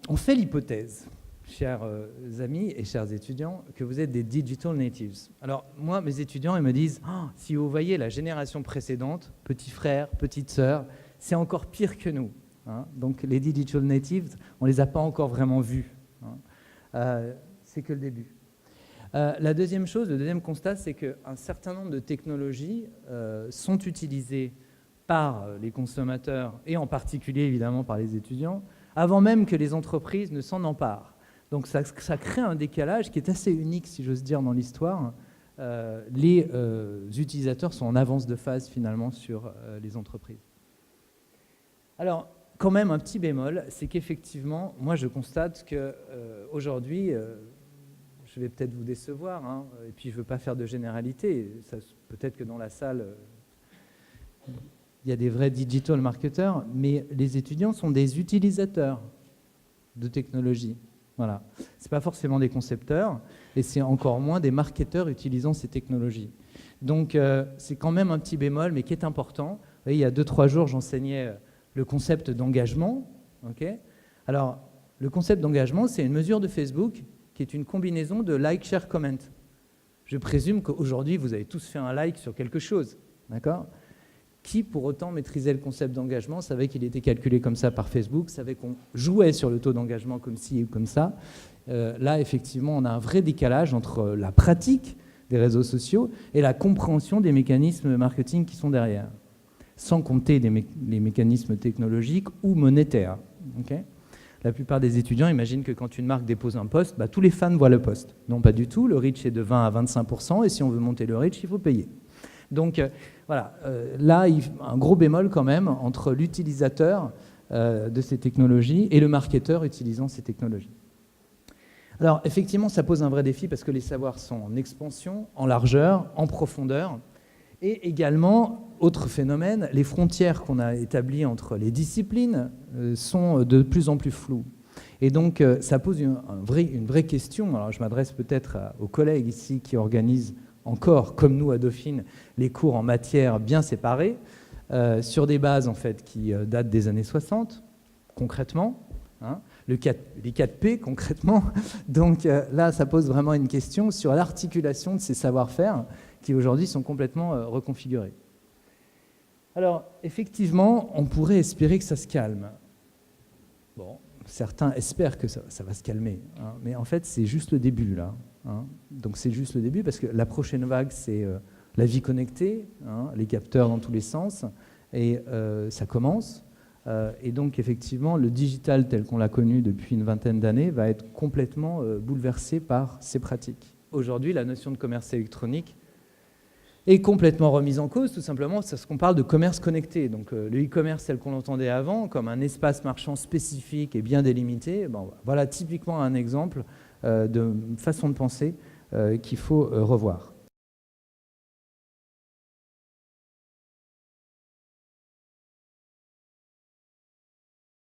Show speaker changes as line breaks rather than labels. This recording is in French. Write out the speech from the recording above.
On fait l'hypothèse, chers amis et chers étudiants, que vous êtes des digital natives. Alors moi, mes étudiants, ils me disent oh, si vous voyez la génération précédente, petit frère, petite sœur, c'est encore pire que nous. Hein. Donc les digital natives, on ne les a pas encore vraiment vus. Hein. C'est que le début. La deuxième chose, le deuxième constat, c'est qu'un certain nombre de technologies sont utilisées par les consommateurs et en particulier évidemment par les étudiants, avant même que les entreprises ne s'en emparent. Donc ça crée un décalage qui est assez unique, si j'ose dire, dans l'histoire. Les utilisateurs sont en avance de phase finalement sur les entreprises. Alors, quand même, un petit bémol, c'est qu'effectivement, moi je constate qu'aujourd'hui, je vais peut-être vous décevoir, hein, et puis je ne veux pas faire de généralité. Peut-être que dans la salle, il y a des vrais digital marketeurs, mais les étudiants sont des utilisateurs de technologie. Voilà. Ce n'est pas forcément des concepteurs, et c'est encore moins des marketeurs utilisant ces technologies. Donc c'est quand même un petit bémol, mais qui est important. Vous voyez, il y a 2-3 jours, j'enseignais le concept d'engagement. Okay. Alors, le concept d'engagement, c'est une mesure de Facebook qui est une combinaison de like, share, comment. Je présume qu'aujourd'hui, vous avez tous fait un like sur quelque chose. D'accord ? Qui, pour autant, maîtrisait le concept d'engagement, savait qu'il était calculé comme ça par Facebook, savait qu'on jouait sur le taux d'engagement comme ci ou comme ça. Là, effectivement, on a un vrai décalage entre la pratique des réseaux sociaux et la compréhension des mécanismes marketing qui sont derrière, sans compter les mécanismes technologiques ou monétaires. Okay ? La plupart des étudiants imaginent que quand une marque dépose un post, tous les fans voient le post. Non, pas du tout. Le reach est de 20 à 25%, et si on veut monter le reach, il faut payer. Donc, voilà. Là, un gros bémol quand même entre l'utilisateur de ces technologies et le marketeur utilisant ces technologies. Alors, effectivement, ça pose un vrai défi parce que les savoirs sont en expansion, en largeur, en profondeur. Et également, autre phénomène, les frontières qu'on a établies entre les disciplines sont de plus en plus floues. Et donc, ça pose une vraie question. Alors, je m'adresse peut-être aux collègues ici qui organisent encore, comme nous à Dauphine, les cours en matières bien séparées, sur des bases en fait, qui datent des années 60, concrètement, hein, les 4P, concrètement. Donc là, ça pose vraiment une question sur l'articulation de ces savoir-faire qui aujourd'hui sont complètement reconfigurés. Alors, effectivement, on pourrait espérer que ça se calme. Bon, certains espèrent que ça va se calmer, hein, mais en fait, c'est juste le début, là. Hein. Donc, c'est juste le début, parce que la prochaine vague, c'est la vie connectée, hein, les capteurs dans tous les sens, et ça commence. Et donc, effectivement, le digital tel qu'on l'a connu depuis une vingtaine d'années va être complètement bouleversé par ces pratiques. Aujourd'hui, la notion de commerce électronique est complètement remise en cause, tout simplement parce qu'on parle de commerce connecté. Donc le e-commerce tel qu'on l'entendait avant, comme un espace marchand spécifique et bien délimité, bon, voilà typiquement un exemple de façon de penser qu'il faut revoir.